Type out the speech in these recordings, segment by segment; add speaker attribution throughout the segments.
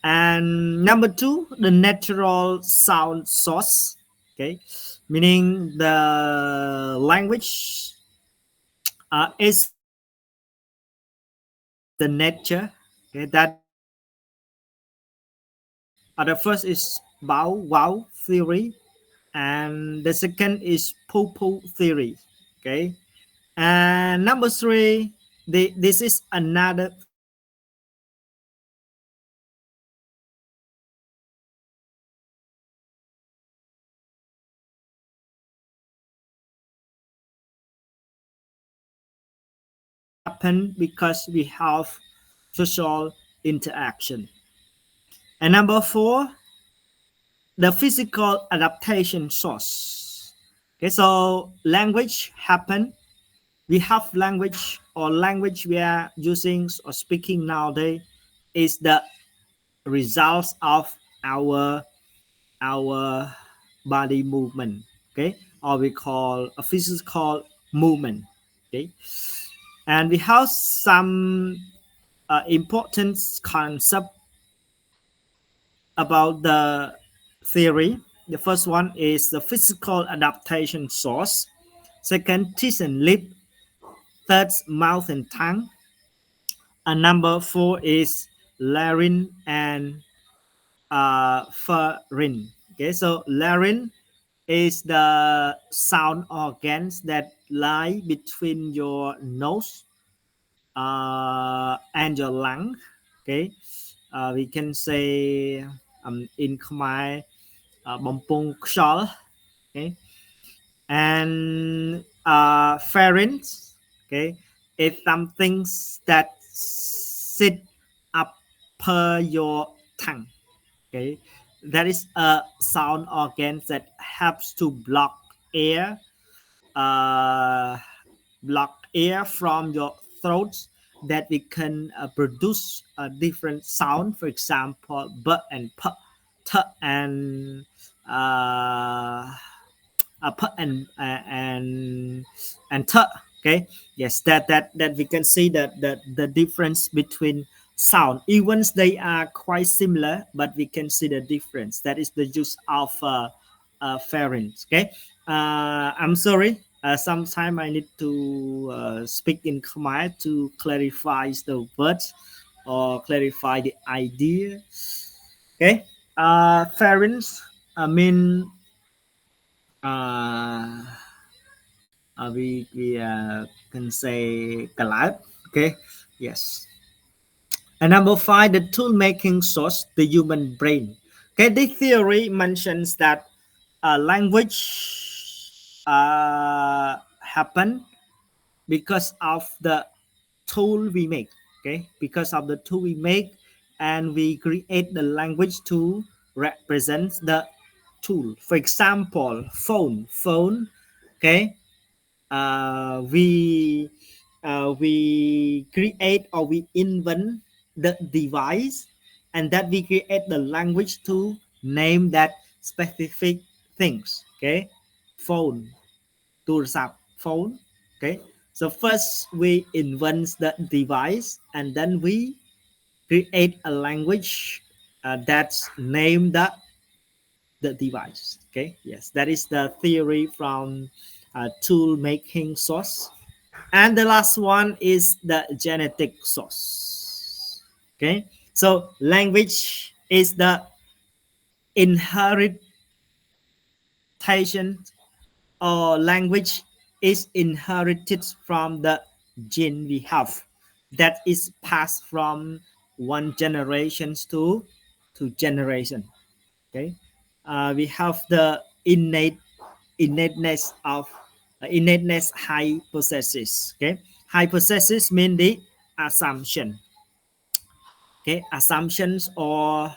Speaker 1: And number two, the natural sound source. Okay, meaning the language is the nature. Okay, that the first is bow wow theory, and the second is poo poo theory. Okay, and number three, this is another happen because we have social interaction. And number four, the physical adaptation source. Okay, so language happen. We have language, or language we are using or speaking nowadays is the results of our our body movement. Okay, or we call a physical movement. Okay, and we have some important concept about the theory. The first one is the physical adaptation source. Second, teeth and lip. Third, mouth and tongue. And number four is larynx and pharynx. Okay, so larynx is the sound organs that lie between your nose and your lung. Okay, we can say in Khmer, bompong ksol. Okay, and pharynx. Okay, is something that sit up per your tongue. Okay, that is a sound organ that helps to air uh, block air from your throat, that we can produce a different sound, for example b and p, t and p and t. Okay, yes, that we can see the difference between sound, even they are quite similar, but we can see the difference. That is the use of pharynx. Okay, I'm sorry, sometime I need to speak in Khmer to clarify the words or clarify the idea. Okay, pharynx, I mean, uh, we can say collab. Okay, yes. And number five, the tool making source, the human brain. Okay, this theory mentions that language happen because of the tool we make. Okay, because of the tool we make, and we create the language to represent the tool. For example, phone. Okay, we create or we invent the device, and that we create the language to name that specific things. Okay, phone, phone. Okay, so first we invent the device, and then we create a language that's named the device. Okay, yes, that is the theory from tool making source. And the last one is the genetic source. Okay, so language is the inheritation, or language is inherited from the gene we have, that is passed from one generation to generation. Okay, we have the innateness of innateness hypothesis. Okay, hypothesis mean the assumption. Okay, assumptions or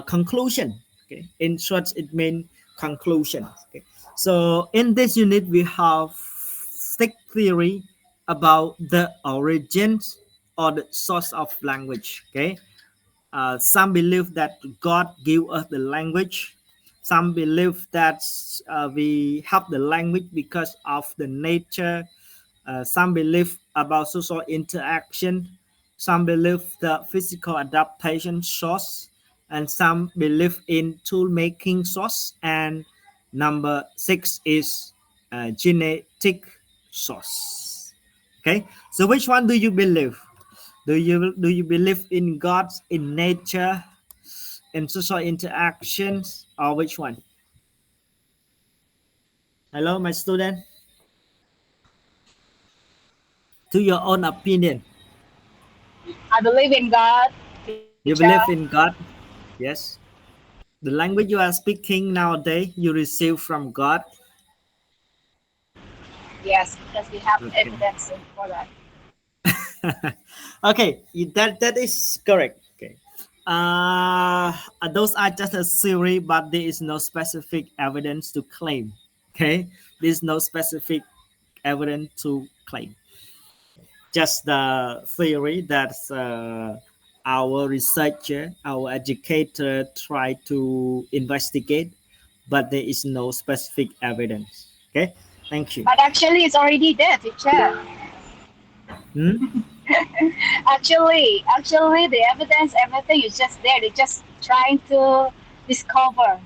Speaker 1: conclusion. Okay, in short, it means conclusion. Okay, so in this unit we have stick theory about the origins or the source of language. Okay, some believe that God gave us the language. Some believe that we have the language because of the nature. Some believe about social interaction. Some believe the physical adaptation source, and some believe in tool making source. And number six is genetic source. Okay, so which one do you believe? Do you believe in God, in nature, in social interactions, or which one? Hello, my student. To your own opinion,
Speaker 2: I believe in God, teacher.
Speaker 1: you believe in God? Yes. The language you are speaking nowadays, you receive from God.
Speaker 2: Yes, because we have
Speaker 1: Okay.
Speaker 2: evidence for that.
Speaker 1: Okay, that is correct. Okay. Those are just a theory, but there is no specific evidence to claim. Okay, there is no specific evidence to claim. Just the theory that our researcher, our educator try to investigate, but there is no specific evidence. Okay, thank you.
Speaker 2: But actually, it's already there, teacher.
Speaker 1: Hmm?
Speaker 2: Actually, the evidence, everything is just there. They're just trying to discover.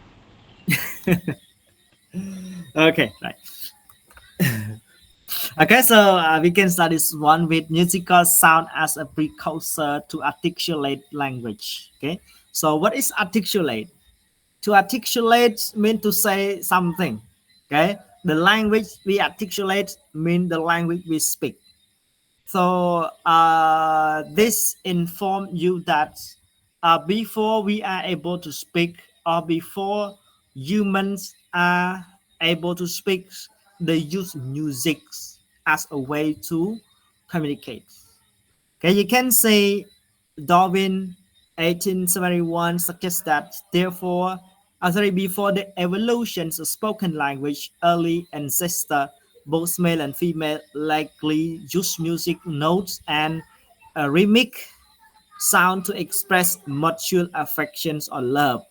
Speaker 1: Okay, right. Okay, so we can start this one with musical sound as a precursor to articulate language. Okay, so what is articulate? To articulate mean to say something. Okay, the language we articulate mean the language we speak. So this inform you that before we are able to speak, or before humans are able to speak, they use music as a way to communicate. Okay, you can say Darwin 1871 suggests that therefore, before the evolution of spoken language, early ancestor, both male and female, likely used music notes and rhythmic sound to express mutual affections or love.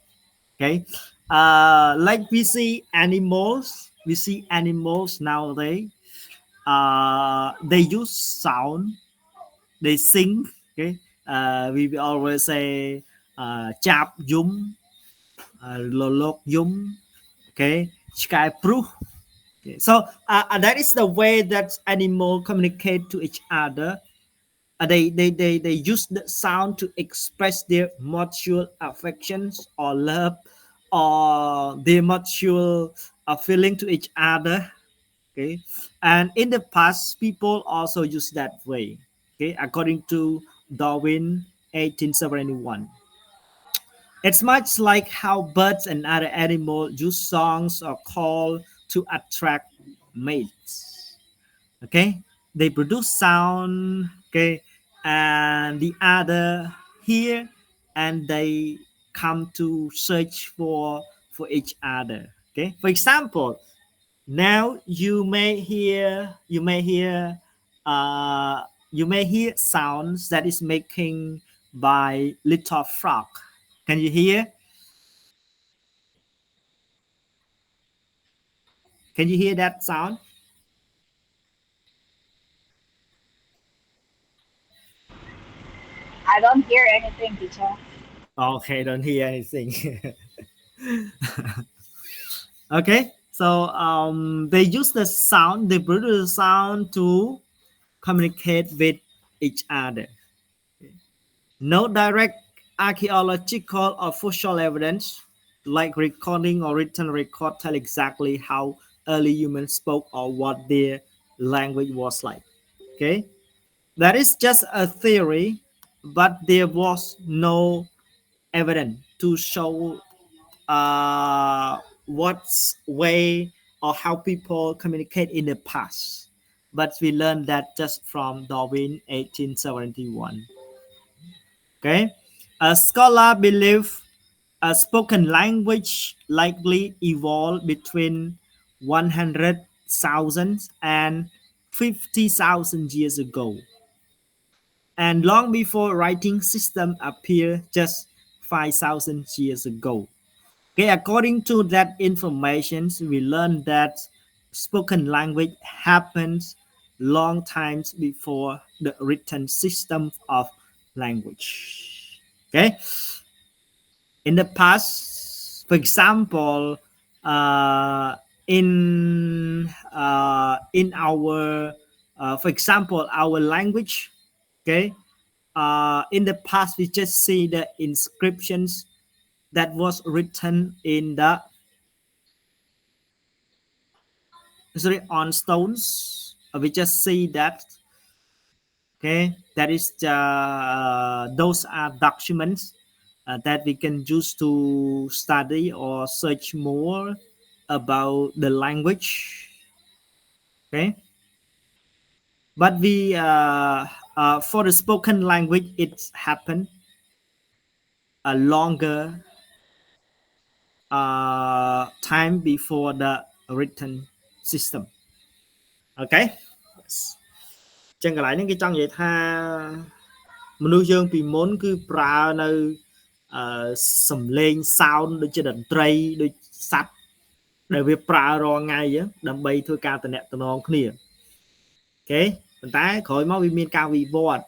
Speaker 1: Okay, like we see animals nowadays. They use sound, they sing. Okay, we always say chap yum, lolok yum. Okay, sky proof. Okay. So that is the way that animals communicate to each other. They use the sound to express their mutual affections or love, or their mutual feeling to each other. Okay, and in the past people also use that way. Okay, according to Darwin 1871, it's much like how birds and other animals use songs or call to attract mates. Okay, they produce sound. Okay, and the other hear, and they come to search for each other. Okay, for example, now uh, you may hear sounds that is making by little frog. Can you hear? Can you hear that sound?
Speaker 2: I don't hear anything, teacher.
Speaker 1: Okay, don't hear anything. Okay, so they use the sound, they produce sound to communicate with each other. No direct archaeological or fossil evidence, like recording or written record, tell exactly how early humans spoke or what their language was like. Okay, that is just a theory, but there was no evidence to show what's way or how people communicate in the past. But we learned that just from Darwin 1871. Okay, a scholar believe a spoken language likely evolved between 100,000 and 50,000 years ago, and long before writing system appeared just 5,000 years ago. Okay, according to that information, we learned that spoken language happens long times before the written system of language. Okay, in the past, for example, uh, in our for example our language. Okay, in the past we just see the inscriptions that was written in the sorry on stones. We just see that. Okay, that is those are documents that we can use to study or search more about the language. Okay, but we for the spoken language it happened a longer time before the written system. Okay, ចឹងកន្លែងនេះគេចង់និយាយថាមនុស្សយើងពីមុនគឺប្រើនៅសំឡេង sound ដូចជាតន្ត្រីដូចសัตว์ដែលវាប្រើរាល់ថ្ងៃហ្នឹងដើម្បីធ្វើការតំណែងគ្នាអូខេប៉ុន្តែក្រោយមកវាមានការវិវត្ត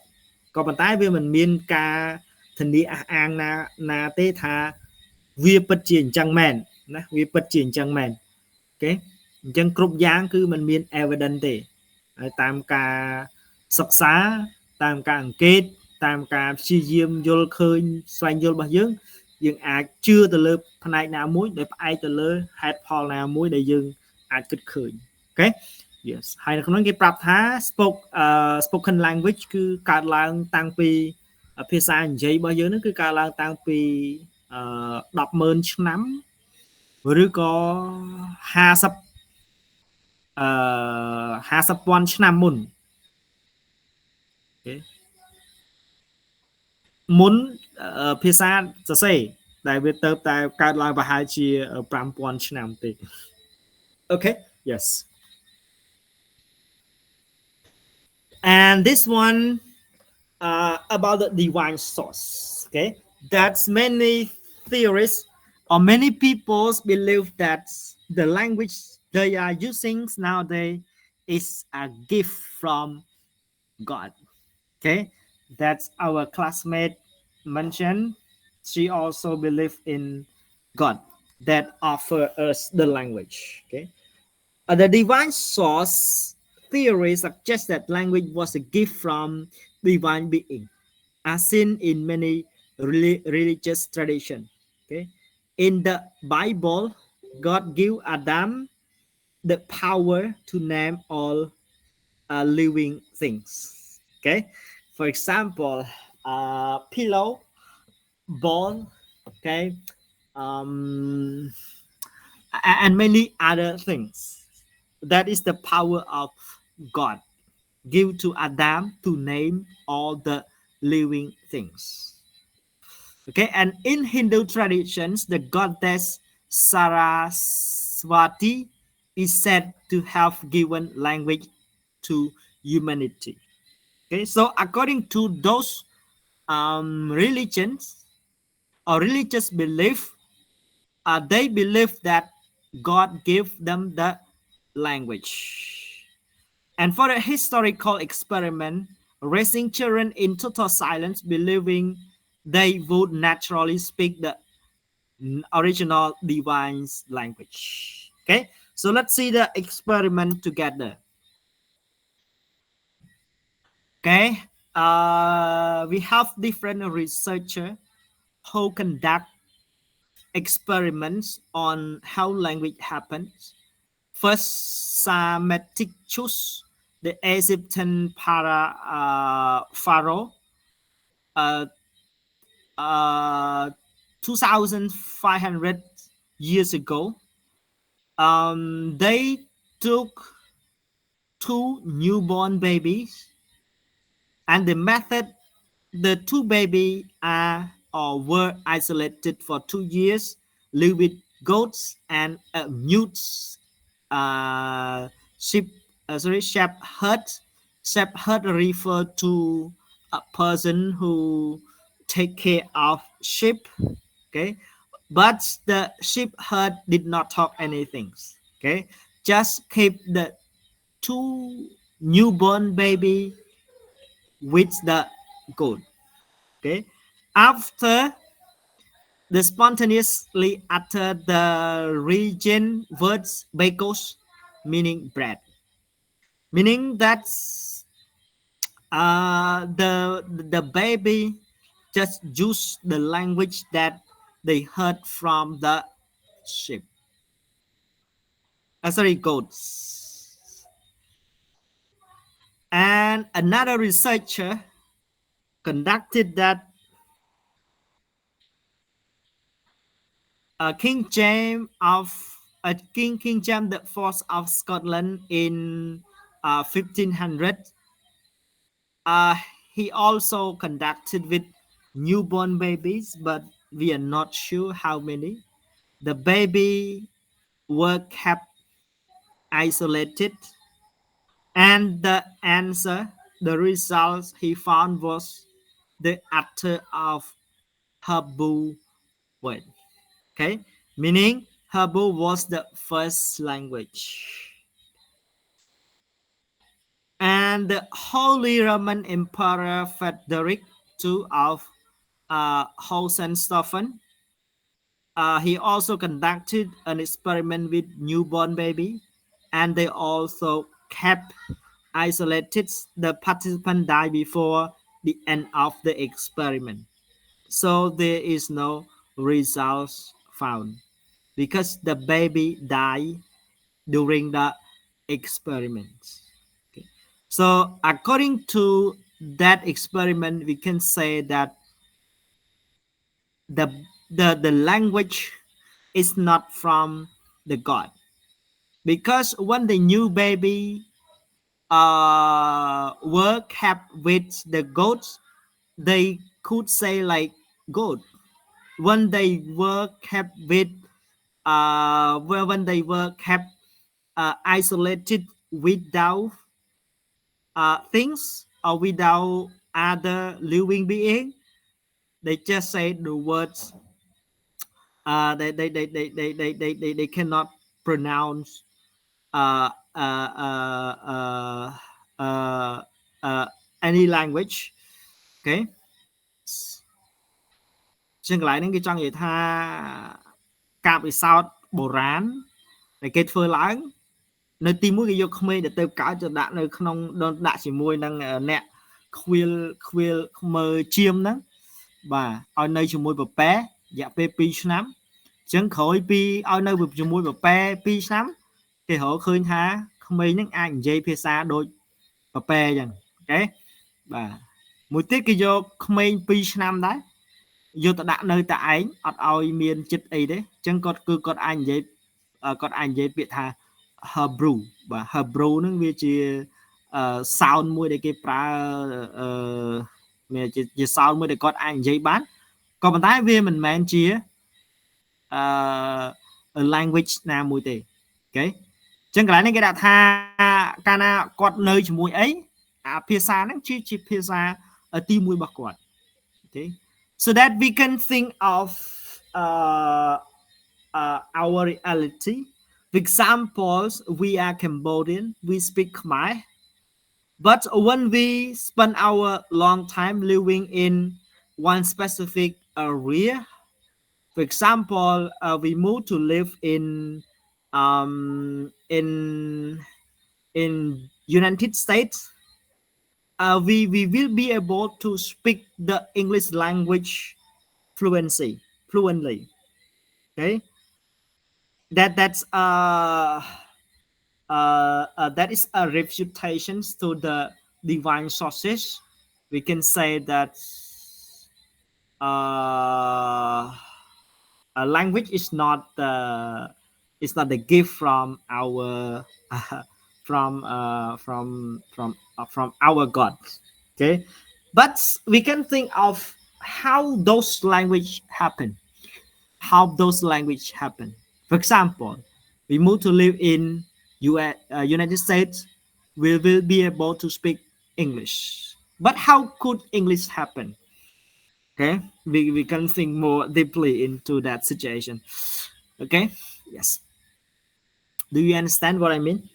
Speaker 1: ក៏ប៉ុន្តែវាមិនមានការធានាអះអាងណាទេថាវាពិតជាអញ្ចឹងមែនណាវាពិតជាអញ្ចឹងមែនអូខេអញ្ចឹងគ្រប់យ៉ាងគឺมันមាន evidence ទេហើយតាមការសិក្សាតាមការអង្កេតតាមការព្យាយាមយល់ឃើញស្វែងយល់របស់យើងអាចជឿទៅលើផ្នែកណាមួយដែលផ្អែកទៅលើហេតុផលណាមួយដែលយើងអាចគិតឃើញអូខេ yes ហើយនៅក្នុងគេប្រាប់ថា spoken language គឺកើតឡើងតាំងពីភាសានិយាយរបស់យើងហ្នឹងគឺកើតឡើងតាំងពី100000ឆ្នាំឬក៏50 50,000 ឆ្នាំមុនអូខេមុនភាសាសរសេរដែលវាទៅតែកើតឡើងប្រហែលជា5000ឆ្នាំទេអូខេ yes and this one about the divine source. Okay, that's many theories or many people believe that the language they are using nowadays is a gift from God. Okay, that's our classmate mentioned. She also believed in God that offer us the language. Okay, the divine source theory suggests that language was a gift from divine being, as seen in many religious traditions. Okay, in the Bible, God gave Adam the power to name all living things. Okay, for example, pillow, ball, okay, um, and many other things. That is the power of God give to Adam to name all the living things. Okay, and in Hindu traditions, the goddess Saraswati is said to have given language to humanity. Okay, so according to those religions or religious belief, they believe that God gave them the language. And for a historical experiment, raising children in total silence, believing they would naturally speak the original divine language. Okay, so let's see the experiment together. Okay, we have different researchers who conduct experiments on how language happens. First, Psammetichus, the Egyptian pharaoh, uh, 2,500 years ago, they took two newborn babies, and the method the two babies are or were isolated for 2 years, live with goats and mute sheep. Shepherd. Shepherd refer to a person who take care of sheep. Okay, but the shepherd did not talk anything. Okay, just keep the two newborn baby with the goat. Okay, after the spontaneously utter the region words bakos, meaning bread, meaning that the baby just use the language that they heard from the sheep. Sorry, goats. And another researcher conducted that King James the Fourth of Scotland in 1500. Uh, he also conducted with newborn babies, but we are not sure how many. The baby were kept isolated, and the results he found was the utter of Hebrew word. Okay, meaning Hebrew was the first language. And the Holy Roman Emperor Frederick II of Hohenstaufen, he also conducted an experiment with newborn baby, and they also kept isolated. The participant died before the end of the experiment, so there is no results found because the baby died during the experiments. Okay. So according to that experiment, we can say that the the language is not from the God, because when the new baby were kept with the goats, they could say like goat. When they were kept with when they were kept isolated without things or without other living being, they just say the words. They cannot pronounce uh, uh, uh, uh, uh, uh, any language. Okay, ជាងកន្លែងហ្នឹងគេចង់និយាយថាការពិសោធន៍បុរាណដែលគេធ្វើឡើងនៅទីមួយគេយកក្មេងដែលទៅកើតទៅដាក់នៅក្នុងដាក់ជាមួយនឹងអ្នកខ្វៀលខ្មើជាមហ្នឹងបាទឲ្យនៅជាមួយពពែរយៈពេល2ឆ្នាំអញ្ចឹងក្រោយពីឲ្យនៅជាមួយពពែ2ឆ្នាំគេរកឃើញថាក្មេងហ្នឹងអាចនិយាយភាសាដូចពពែអញ្ចឹងអូខេបាទមួយទៀតគេយកក្មេង2ឆ្នាំដែរយកទៅដាក់នៅតែឯងអត់ឲ្យមានចិត្តអីទេអញ្ចឹងគាត់អាចនិយាយពាក្យថា Hebrew បាទ Hebrew ហ្នឹងវាជាsound មួយដែលគេប្រើមានជា sound មួយដែលគាត់អាចនិយាយបានក៏ប៉ុន្តែវាមិនមែនជាlanguage ណាមួយទេអូខេអញ្ចឹងកន្លែងនេះគេដាក់ថាកាលណាគាត់នៅជាមួយអីអាភាសាហ្នឹងជាភាសាទី1របស់គាត់អូខេ so that we can think of our reality. For example, we are Cambodian, we speak Khmer, but when we spend our long time living in one specific area, for example, we move to live um, in in United States, we will be able to speak the English language fluently. Okay, that is a refutation to the divine sources. We can say that uh, a language is not the gift from our from our God. Okay, but we can think of how those language happen. How those language happen. For example, we move to live in United States, we will be able to speak English. But how could English happen? Okay, we can think more deeply into that situation. Okay, yes. Do you understand what I mean,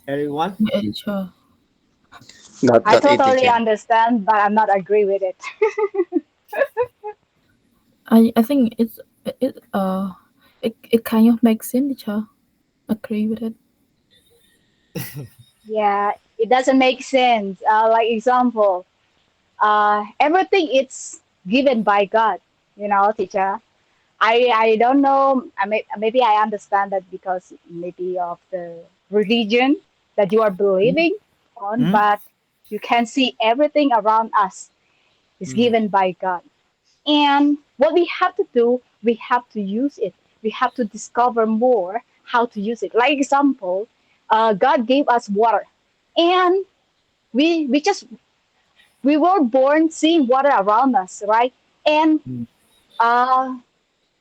Speaker 1: everyone?
Speaker 3: Yeah, sure.
Speaker 2: I
Speaker 3: Got it,
Speaker 2: totally
Speaker 3: teacher.
Speaker 2: understand, but I'm not agree with it.
Speaker 4: I think it kind of makes sense, teacher. Agree with it.
Speaker 2: Yeah, it doesn't make sense. Like example, everything it's given by God. You know, teacher. I don't know. Maybe I understand that because maybe of the religion that you are
Speaker 1: mm,
Speaker 2: believing on,
Speaker 1: mm,
Speaker 2: but you can see everything around us is
Speaker 1: mm,
Speaker 2: given by God. And what we have to do, we have to use it. We have to discover more how to use it. Like example, God gave us water, and we just we were born seeing water around us, right? And
Speaker 1: mm,
Speaker 2: uh,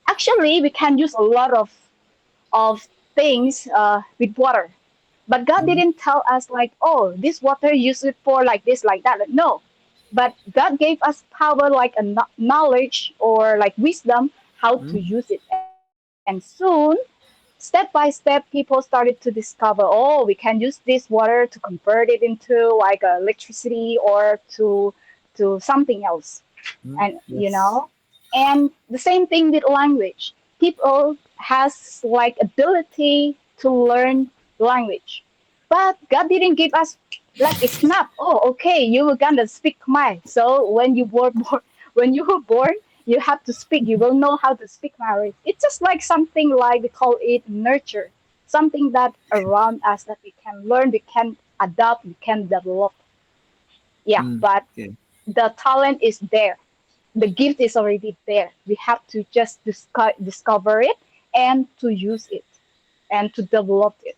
Speaker 2: actually, we can use a lot of things with water. But God
Speaker 1: mm,
Speaker 2: didn't tell us like, oh, this water use it for like this, like that. Like, no, but God gave us power, like a knowledge or like wisdom how to
Speaker 1: mm,
Speaker 2: use it. And soon, step by step, people started to discover, oh, we can use this water to convert it into like electricity or to something else.
Speaker 1: mm,
Speaker 2: And
Speaker 1: yes.
Speaker 2: and the same thing with language. People has like ability to learn language, but God didn't give us like a snap. Oh, okay, you were gonna speak Khmer. So when you were born, when you were born, you have to speak. You will know how to speak Khmer. It's just like something like we call it nurture, something that around us that we can learn, we can adapt, we can develop. Yeah,
Speaker 1: Mm,
Speaker 2: but
Speaker 1: okay.
Speaker 2: the talent is there, the gift is already there. We have to just discover it and to use it and to develop it.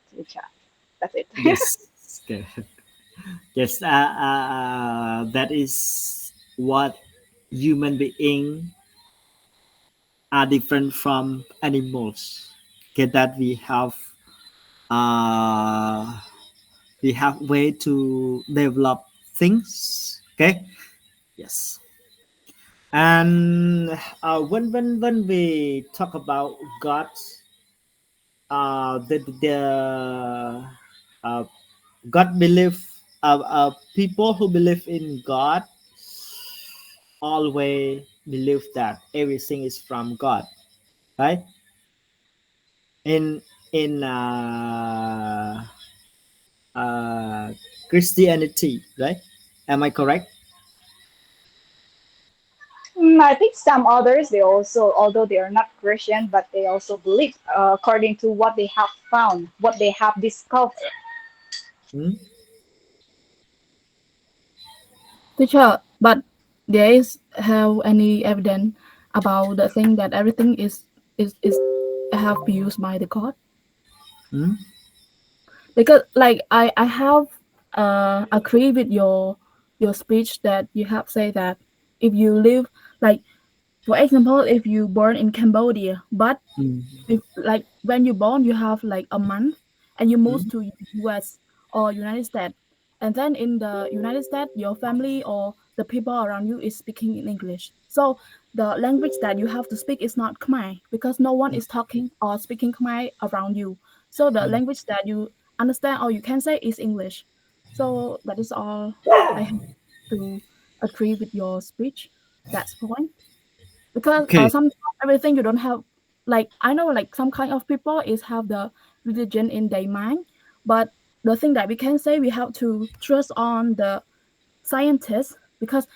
Speaker 2: That's it.
Speaker 1: Yes. Okay. Yes. That is what human being are different from animals. Okay, that uh, we have way to develop things. Okay. Yes. And when we talk about God, uh, God believe people who believe in God always believe that everything is from God, right? In uh, Christianity, right? Am I correct?
Speaker 2: I think some others they also, although they are not Christian, but they also believe according to what they have found, what they have discovered.
Speaker 1: Hmm?
Speaker 4: Teacher, but there is have any evidence about the thing that everything is have been used by the God?
Speaker 1: Hmm?
Speaker 4: Because like I have agree with your speech that you have said that if you live like for example if you born in Cambodia but
Speaker 1: Hmm?
Speaker 4: if like when you born you have like a month and you
Speaker 1: Hmm?
Speaker 4: move to US or United States and then in the United States your family or the people around you is speaking in English, so the language that you have to speak is not Khmer because no one is talking or speaking Khmer around you, so the
Speaker 1: Hmm?
Speaker 4: language that you understand or you can say is English. So that is all I have to agree with your speech. That's point because
Speaker 1: Okay.
Speaker 4: sometimes everything you don't have, like I know like some kind of people is have the religion in their mind, but the thing that we can say we have to trust on the scientists because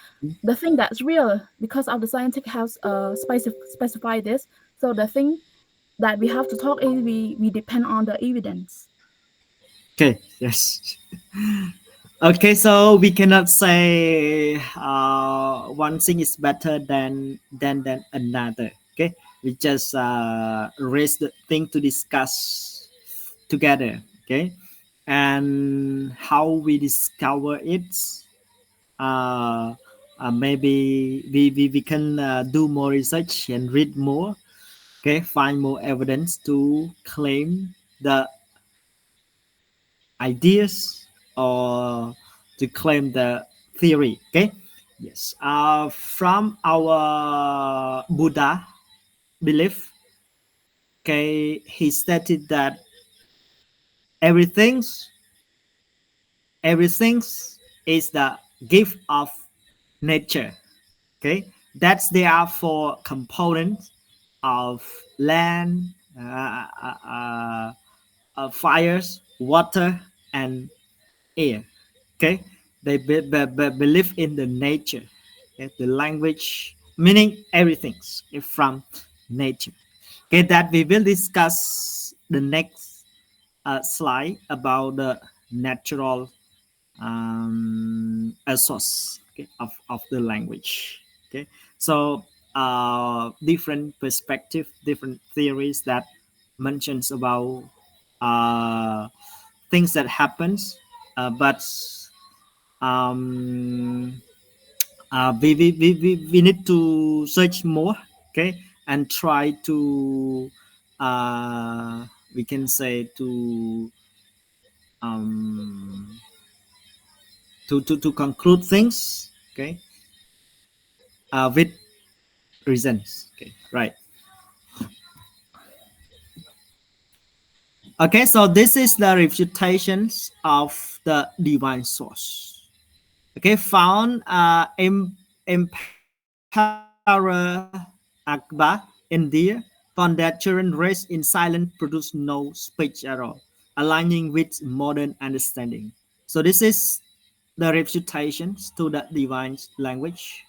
Speaker 4: the thing that's real because of the scientific has specify this, so the thing that we have to talk is we depend on the evidence.
Speaker 1: Okay. Yes. Okay, so we cannot say one thing is better than another. Okay, we just raise the thing to discuss together. Okay, and how we discover it. Uh, Maybe we can do more research and read more. Okay, find more evidence to claim the ideas or to claim the theory. Okay, yes. From our Buddha belief, okay, he stated that everything's everything's is the gift of nature. Okay, that's there are four components of land, fires, water, and air. Okay, they believe in the nature. Okay? The language meaning everything is from nature. Okay, that we will discuss the next slide about the natural a source, okay, of the language. Okay, so different perspective, different theories that mentions about uh, things that happens, but um, we need to search more, okay, and try to we can say um, to conclude things, okay, with reasons. Okay, right. Okay, so this is the refutations of the divine source. Okay, found Emperor Akbar India found that children raised in silence produce no speech at all, aligning with modern understanding. So this is the refutations to the divine language.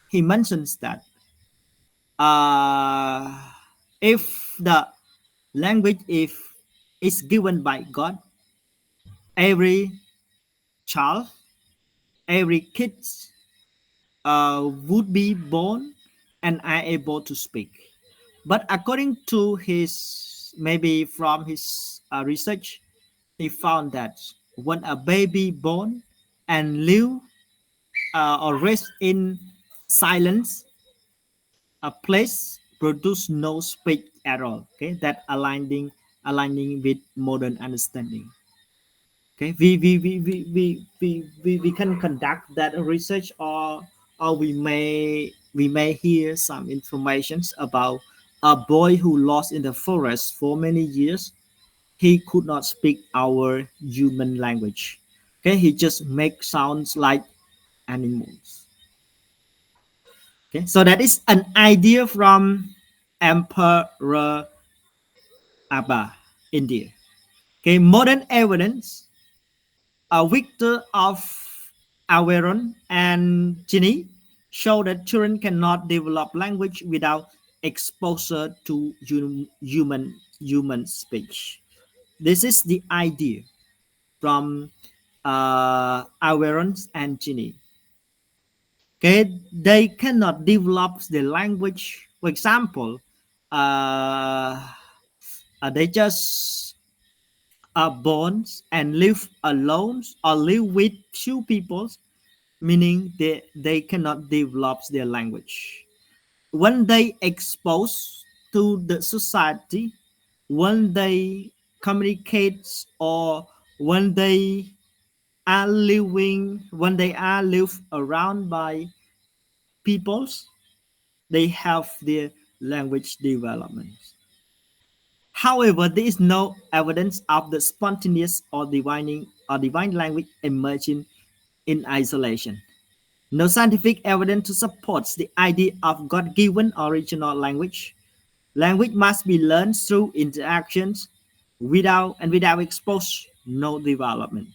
Speaker 1: He mentions that uh, if the language if is given by God, every child, every kid would be born and are able to speak. But according to his, maybe from his research, he found that when a baby born and live or raised in silence, a place produce no speech at all. Okay, that aligning with modern understanding. Okay, we can conduct that research, or we may hear some informations about a boy who lost in the forest for many years. He could not speak our human language. Okay, he just make sounds like animals. Okay, so that is an idea from Emperor Abba, India. Okay, modern evidence, a Victor of Averon and Ginny show that children cannot develop language without exposure to human speech. This is the idea from Averon and Ginny. Okay, they cannot develop the language. For example, uh, they just are born and live alone or live with few people, meaning they cannot develop their language. When they expose to the society, when they communicate, or when they when they are live around by peoples, they have their language development. However, there is no evidence of the spontaneous or divine language emerging in isolation. No scientific evidence to support the idea of God-given original language. Language must be learned through interactions. Without exposure, no development.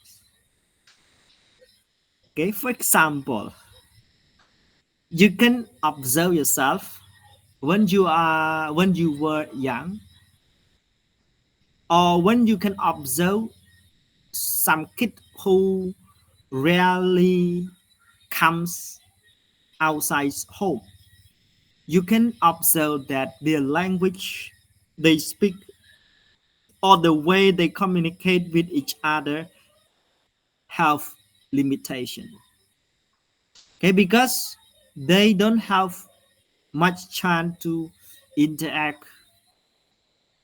Speaker 1: Okay, for example, you can observe yourself when you were young, or when you can observe some kid who rarely comes outside home. You can observe that their language they speak, or the way they communicate with each other, have limitation. Okay, because they don't have much chance to interact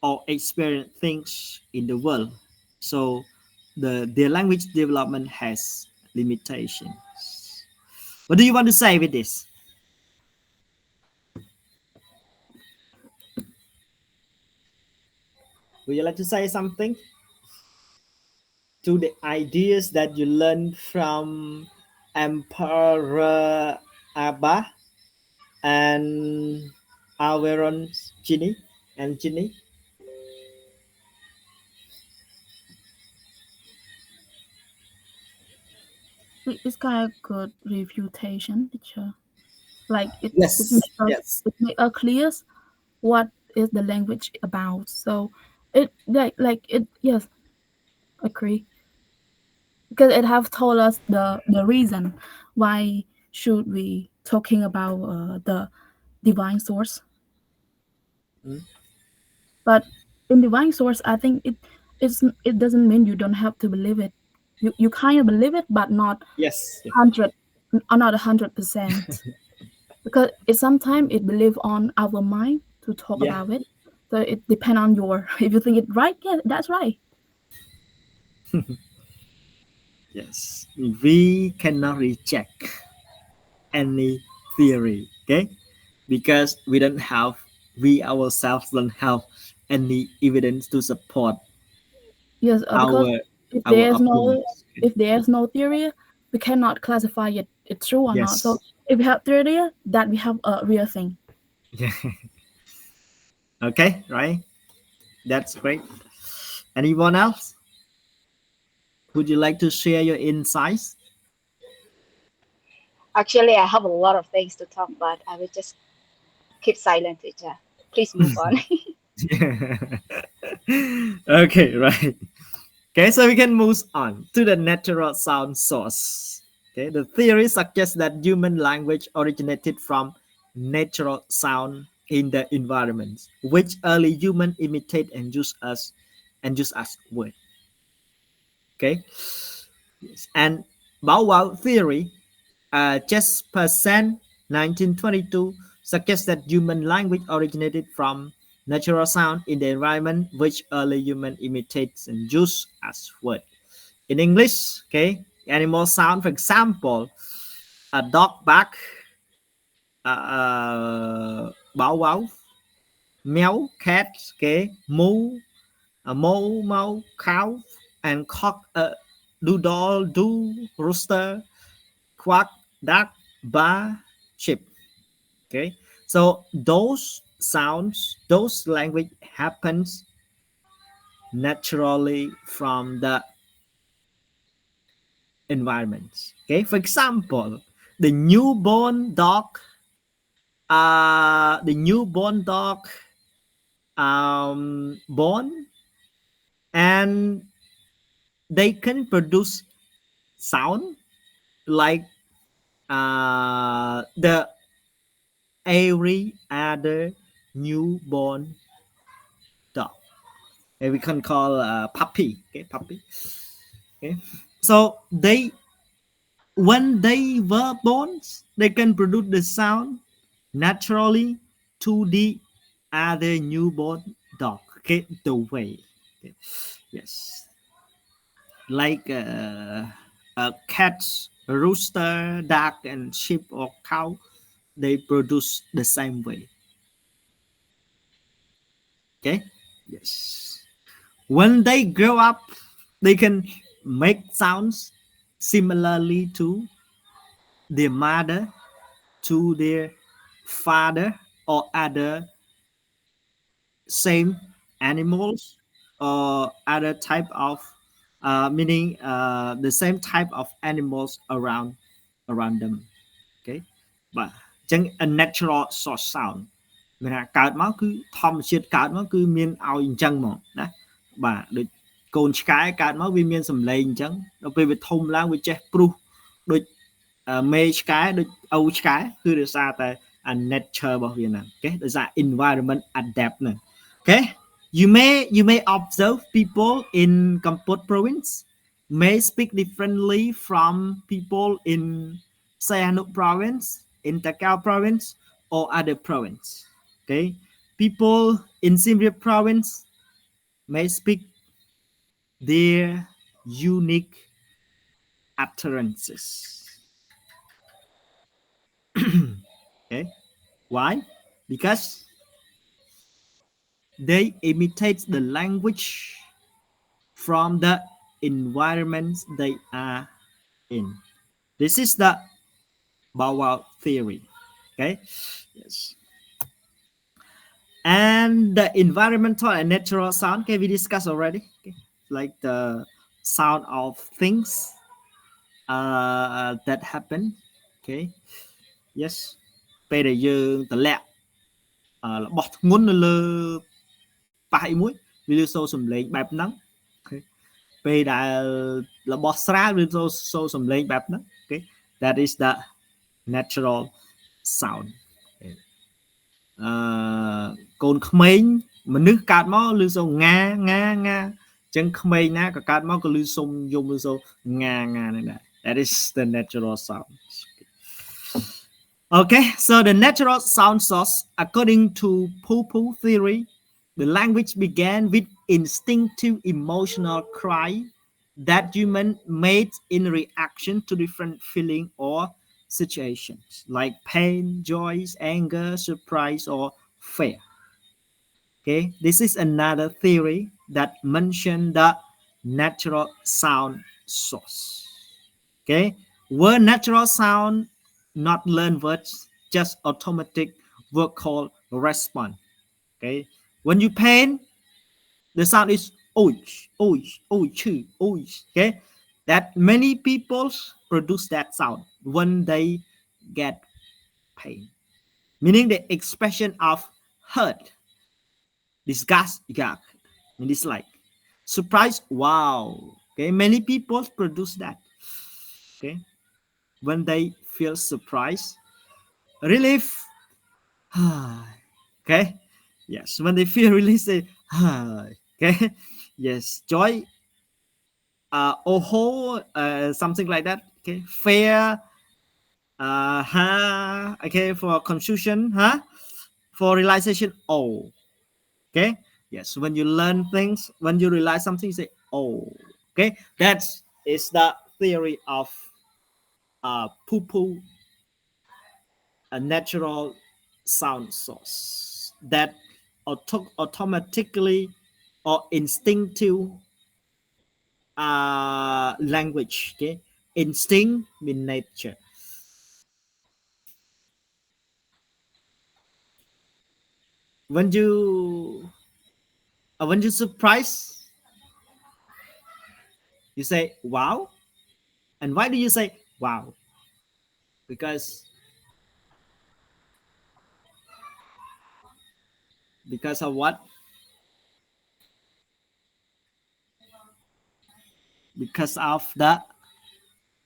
Speaker 1: or experience things in the world. So their language development has limitations. What do you want to say with this? Would you like to say something to the ideas that you learned from Emperor Abba and Averon Ginny and Ginny.
Speaker 4: It's kind of good refutation, teacher. Like it
Speaker 1: Yes,
Speaker 4: makes us
Speaker 1: yes.
Speaker 4: it make us clear what is the language about. So it like it yes, agree. Because it have told us the reason why should we talking about the divine source.
Speaker 1: Mm.
Speaker 4: But in divine source, I think it doesn't mean you don't have to believe it. You kind of believe it, but not
Speaker 1: Yes. Yeah.
Speaker 4: 100, not 100%, because it sometimes it believe on our mind to talk
Speaker 1: Yeah.
Speaker 4: about it. So it depend on your if you think it right, yeah, that's right.
Speaker 1: Yes. We cannot reject any theory, okay? Because we ourselves don't have any evidence to support
Speaker 4: Yes, because
Speaker 1: our
Speaker 4: if
Speaker 1: our
Speaker 4: there's no
Speaker 1: opinions. Okay?
Speaker 4: if there's no theory, we cannot classify it it's true or not. So
Speaker 1: Yes.
Speaker 4: if we have theory, that we have a real thing.
Speaker 1: Yeah. Okay, right? That's great. Anyone else? Would you like to share your insights?
Speaker 2: Actually, I have a lot of things to talk, but I will just keep silent, teacher. Please move on.
Speaker 1: Okay, right. Okay, so we can move on to the natural sound source. Okay, the theory suggests that human language originated from natural sound in the environment, which early human imitate and use as word. Okay, yes. And Bow Wow theory, Jespersen 1922 suggests that human language originated from natural sound in the environment, which early human imitates and use as word. In English, okay, animal sound, for example, a dog bark, bow wow, meow, cat, okay, moo, a mole, mouse, cow, and cock, doodle, do, rooster, quack, duck, bar, sheep. Okay, so those sounds, those language happens naturally from the environment. Okay, for example, the newborn dog, the newborn dog, born, and they can produce sound like the every other newborn dog. And we can call puppy. Okay, puppy. Okay, so they when they were born, they can produce the sound naturally to the other newborn dog. Okay, the way. Okay. Yes, like cats, rooster, duck, and sheep or cow, they produce the same way. Okay. Yes. When they grow up, they can make sounds similarly to their mother, to their father, or other same animals, or other type of meaning the same type of animals around them. Okay, បាទអញ្ចឹង a natural source sound មានថាកើតមកគឺធម្មជាតិកើតមកគឺមានឲ្យអញ្ចឹងមកណាបាទដូចកូនឆ្កែកើតមកវាមានសម្លេងអញ្ចឹងដល់ពេលវាធំឡើងវាចេះព្រុសដូចមេឆ្កែដូចឪឆ្កែគឺដោយសារតែ a nature របស់វាហ្នឹងអូខេដោយសារ environment adapt ហ្នឹង Okay, you may observe people in Kampot province may speak differently from people in Sihanouk province, in Takao province, or other province. Okay, people in Siem Reap province may speak their unique utterances. Okay, why? Because they imitate the language from the environments they are in. This is the bow wow theory. Okay. Yes. And the environmental and natural sound, okay, we discussed already. Okay. Like the sound of things that happen. Okay. Yes. ពេលដែលយើងតម្លាក់របស់ធ្ងន់នៅលើប៉ះអីមួយវាលើសូរសំឡេងបែបហ្នឹង okay. ពេលដែលរបស់ស្រាលវាសូរសំឡេងបែបហ្នឹង okay. That is the natural sound. អឺកូនក្មេងមនុស្សកើតមកឬសូងាងាងាអញ្ចឹងក្មេងណាក៏កើតមកក៏ឮសុំយំឬសូងាងាហ្នឹងដែរ That is the natural sound. Okay, so the natural sound source, according to poo-poo theory, the language began with instinctive emotional cry that human made in reaction to different feeling or situations like pain, joy, anger, surprise, or fear. Okay, this is another theory that mentioned the natural sound source. Okay, were natural sound not learned words, just automatic word called response. Okay, when you pain, the sound is oich, oich, oich, oich. Okay, that many people produce that sound when they get pain, meaning the expression of hurt, disgust, yuck, and dislike, surprise, wow. Okay, many people produce that. Okay, when they feel surprise, relief, okay, yes, when they feel relief, say, okay, yes, joy, oh, something like that. Okay, fear, okay, for confusion, for realization, oh, okay, yes, when you learn things, when you realize something, you say, oh, okay, that is the theory of poo-poo, a natural sound source that automatically or instinctive language. Okay, instinct mean nature. When you surprise, you say wow. And why do you say wow? Because of what? Because of the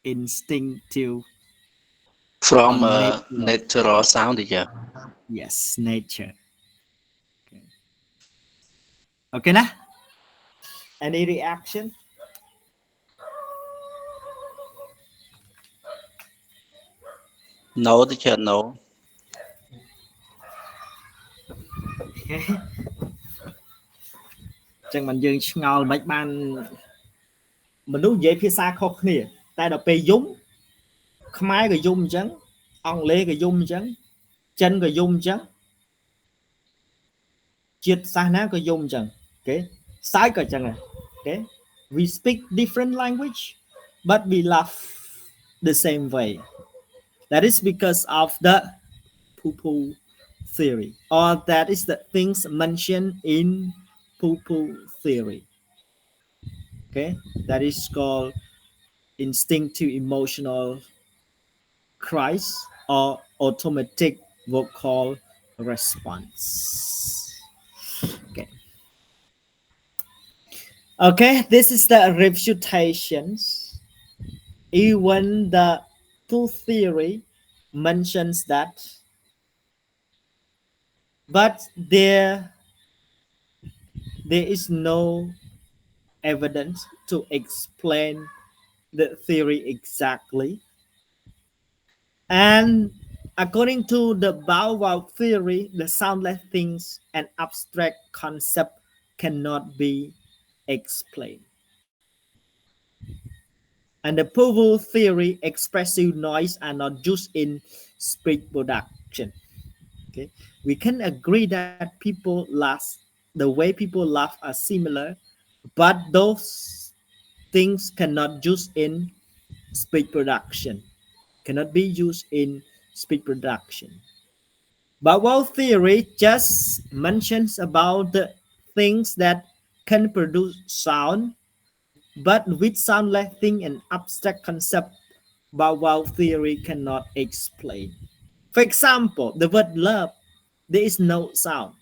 Speaker 1: instinctive or
Speaker 3: From
Speaker 1: natural.
Speaker 3: natural sound teacher.
Speaker 1: Yes, nature. Okay, okay nah? Any reaction?
Speaker 3: No teacher, no.
Speaker 1: Okay. ចឹងមិនយើងឆ្ងល់មិនបានមនុស្សនិយាយភាសាខុសគ្នាតែដល់ពេលយំខ្មែរក៏យំអញ្ចឹងអង់គ្លេសក៏យំអញ្ចឹងចិនក៏យំអញ្ចឹងជាតិសាសន៍ណាក៏យំអញ្ចឹងអូខេសើចក៏អញ្ចឹងដែរអូខេ we speak different language but we laugh the same way. That is because of the poo-poo theory, or that is the things mentioned in poo-poo theory. Okay, that is called instinctive emotional cries or automatic vocal response. Okay. Okay, this is the refutations. Even the two theory mentions that, but there is no evidence to explain the theory exactly. And according to the bow wow theory, the soundless things and abstract concept cannot be explained. And the poo-poo theory, expressive noise are not used in speech production. Okay, we can agree that people laugh, the way people laugh are similar, but those things cannot use in speech production. cannot be used in speech production. Vowel theory just mentions about the things that can produce sound, but which sound lacking an abstract concept vowel theory cannot explain. For example, the word love, there is no sound.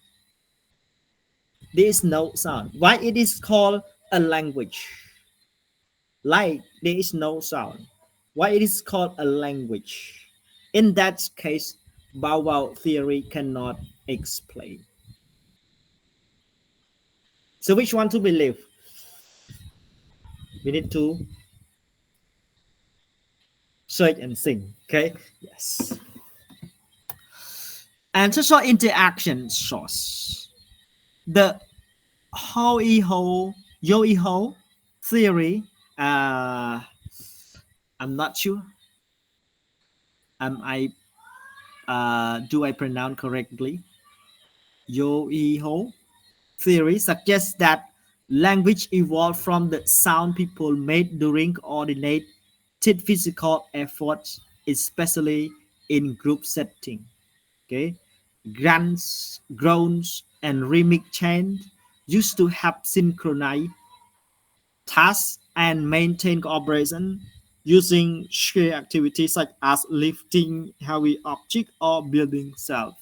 Speaker 1: There is no sound. Why it is called a language? Like there is no sound. Why it is called a language? In that case, vowel theory cannot explain. So which one to believe? We need to search and sing. Okay. Yes. And social interaction source. The Yo-E-Ho theory. I'm not sure. I do I pronounce correctly? Yo-E-Ho theory suggests that language evolved from the sound people made during coordinated physical efforts, especially in group setting. Okay, grunts, groans, and rhythmic chant used to have synchronized tasks and maintain cooperation using shared activities such as lifting heavy objects or building self.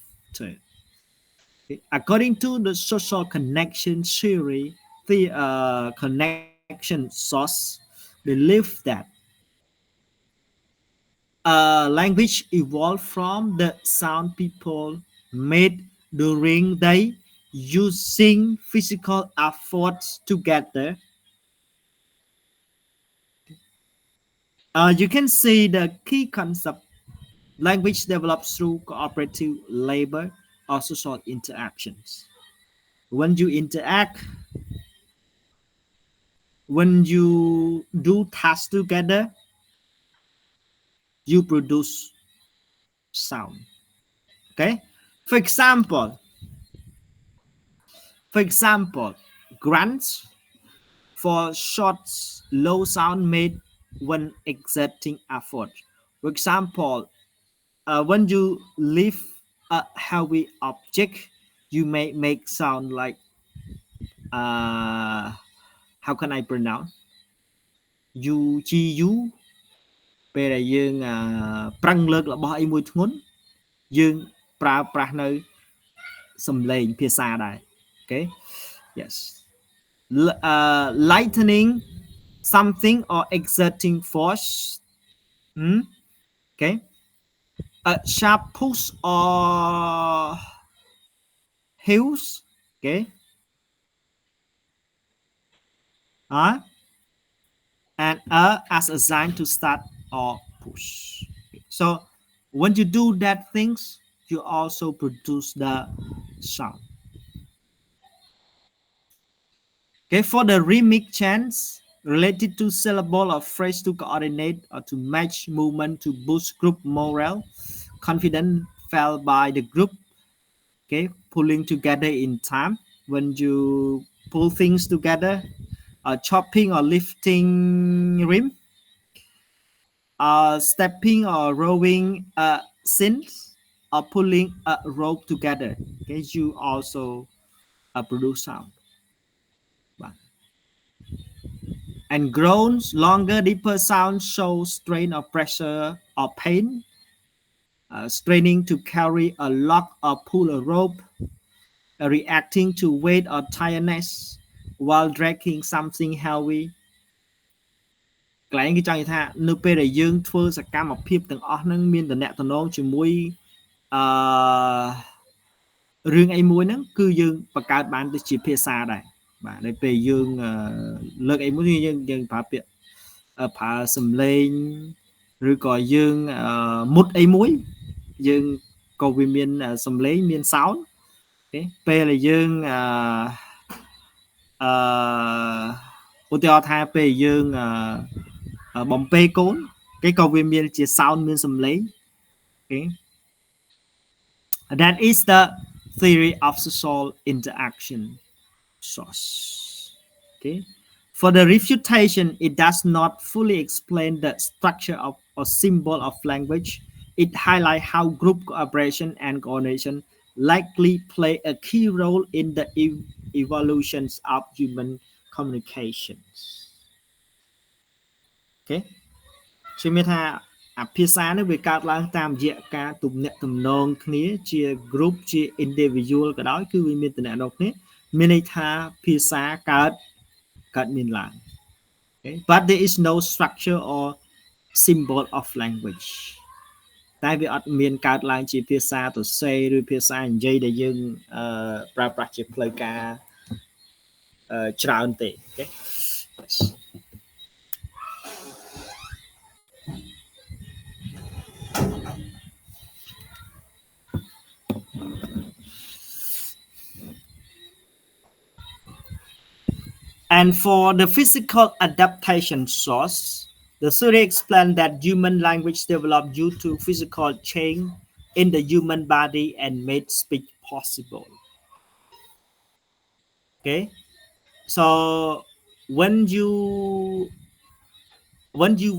Speaker 1: According to the social connection theory, the connection source believe that language evolved from the sound people made during they using physical efforts together. You can see the key concept. Language develops through cooperative labor or social interactions. When you interact, when you do tasks together, you produce sound. Okay. For example, for example, grunts for short, low sound made when exerting effort. For example, when you lift a heavy object, you may make sound like uh, how can I pronounce? You chi you ពេលដែលយើងប្រឹងលើករបស់អីមួយធ្ងន់យើងប្រើប្រាស់នៅសំឡេងភាសាដែរ okay yes lightening something or exerting force okay a sharp push or heels okay uh, and as a sign to start or push. So when you do that things, you also produce the sound. Okay, for the rhythmic chants related to syllable or phrase to coordinate or to match movement to boost group morale, confidence felt by the group. Okay, pulling together in time. When you pull things together, chopping or lifting rim, stepping or rowing a synth or pulling a rope together. Okay, you also produce sound. And groans, longer, deeper sounds show strain or pressure or pain. Straining to carry a lock or pull a rope, reacting to weight or tiredness while dragging something heavy កន្លែងគេចង់និយាយថានៅពេលដែលយើងធ្វើសកម្មភាពទាំងអស់ហ្នឹងមានតំណែងតំណងជាមួយអឺរឿងអីមួយហ្នឹងគឺយើងបង្កើតបានទៅជាភាសាដែរបាទនៅពេលយើងលើកអីមួយយើងប្រើពាក្យប្រើសំឡេងឬក៏យើងមុតអីមួយយើងក៏វាមានសំឡេងមាន sound ទេពេលដែលយើងឧទាហរណ៍ថាពេលយើងបំពេកូនគេក៏វាមានជា sound មានសំឡេង okay that is the theory of social interaction source okay For the refutation, it does not fully explain the structure of or symbol of language. It highlights how group cooperation and coordination likely play a key role in the evolutions of human communications. Okay? ជាមានថាអាភាសានេះវាកើតឡើងតាមរយៈការទំនាក់ទំនងគ្នាជា group ជា individual ក៏ដោយគឺវាមានតំណែងគ្នាមានន័យថាភាសាកើតមានឡើង okay? But there is no structure or symbol of language តែវាអត់មានកើតឡើងជាភាសាសរសេរឬភាសានិយាយដែលយើងប្រើប្រាស់ជាផ្លូវការច្រើនទេ okay? And for the physical adaptation source, the theory explained that human language developed due to physical change in the human body and made speech possible. Okay, so when you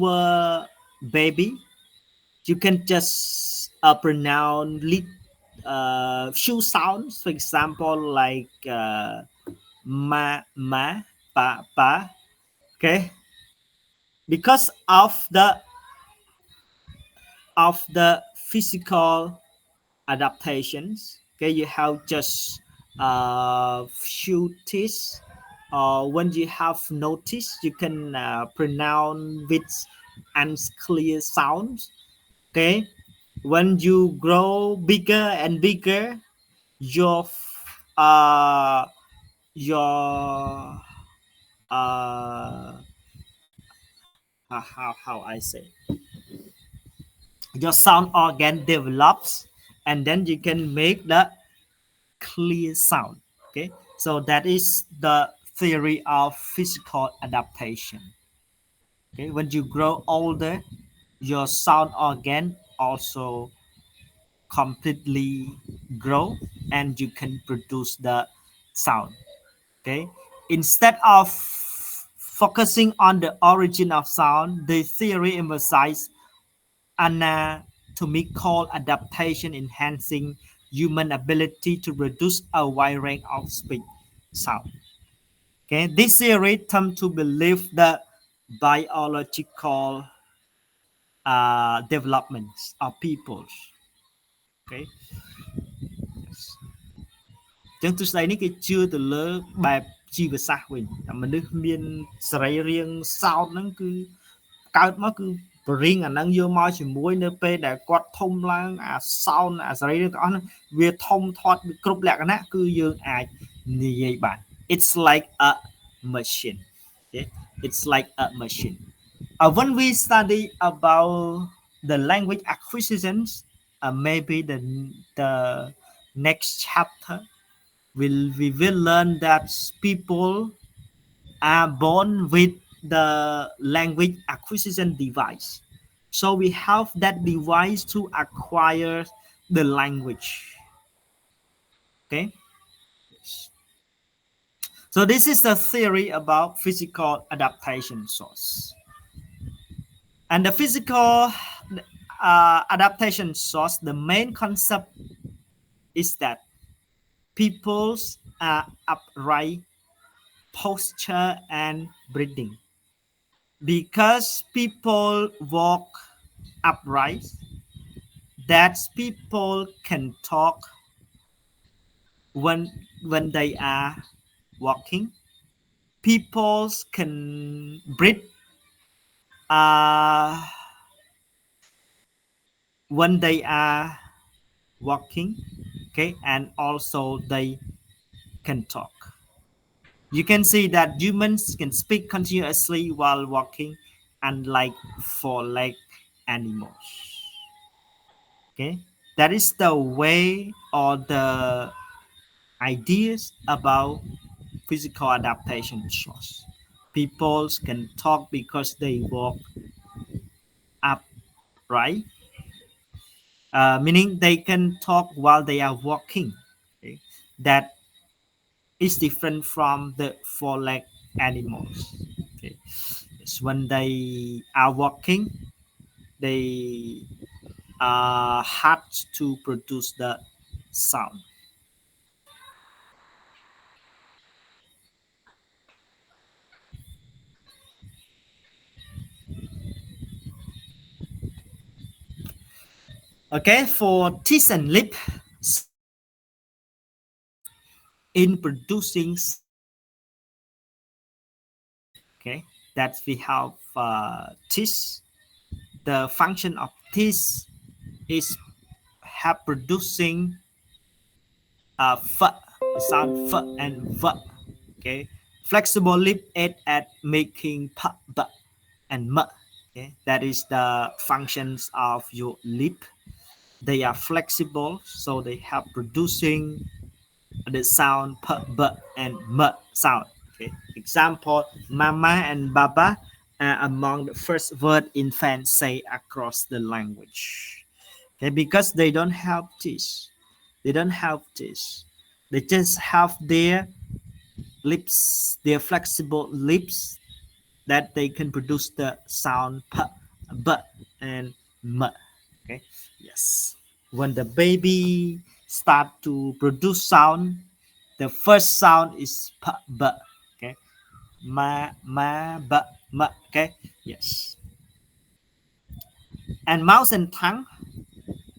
Speaker 1: were baby, you can just pronounce few sounds, for example, like ma, pa, okay, because of the physical adaptations. Okay, you have just few teeth, or when you have no teeth, you can pronounce with unclear sounds. Okay, when you grow bigger and bigger, your uh your how I say, your sound organ develops, and then you can make the clear sound. Okay, so that is the theory of physical adaptation. Okay, when you grow older, your sound organ also completely grow, and you can produce the sound. Okay, instead of focusing on the origin of sound, the theory emphasizes anatomical adaptation, enhancing human ability to produce a wide range of speech sound. Okay, this theory tends to believe the biological developments of people. Okay, ចឹងទស្សនៈនេះគេជឿទៅលើបែបជីវសាស្ត្រវិញតែមនុស្សមានសរីរាង្គសោតហ្នឹងគឺកើតមកគឺបរិងអាហ្នឹងយកមកជាមួយនៅពេលដែលគាត់ធំឡើងអាសោនអាសរីរាង្គទាំងអស់ហ្នឹងវាធំធាត់គ្រប់លក្ខណៈគឺយើងអាចនិយាយបាន It's like a machine. Okay? It's like a machine. When we study about the language acquisitions, maybe the next chapter we will learn that people are born with the language acquisition device. So we have that device to acquire the language. Okay. So this is the theory about physical adaptation source. And the physical adaptation source, the main concept is that people's upright posture and breathing. Because people walk upright, that people can talk when they are walking. People can breathe when they are walking. Okay, and also they can talk. You can see that humans can speak continuously while walking, unlike four-legged animals. Okay, that is the way or the ideas about physical adaptation source. People can talk because they walk upright, meaning they can talk while they are walking. Okay? That is different from the four-legged animals. Okay. It's when they are walking, they had to produce the sound. Okay, for teeth and lip, in producing sound. Okay, that we have teeth. The function of teeth is have producing f, the sound f and v. Okay, flexible lip aid at making p, b, and m. Okay, that is the functions of your lip. They are flexible, so they have producing the sound p, b, and m sound. Okay, example: mama and baba are among the first word infants say across the language. Okay, because they don't have teeth. They don't have teeth. They just have their lips, their flexible lips that they can produce the sound p, b, and m. Okay, yes. When the baby start to produce sound, the first sound is p, b. Okay, ma, b, m. Okay, yes. And mouth and tongue.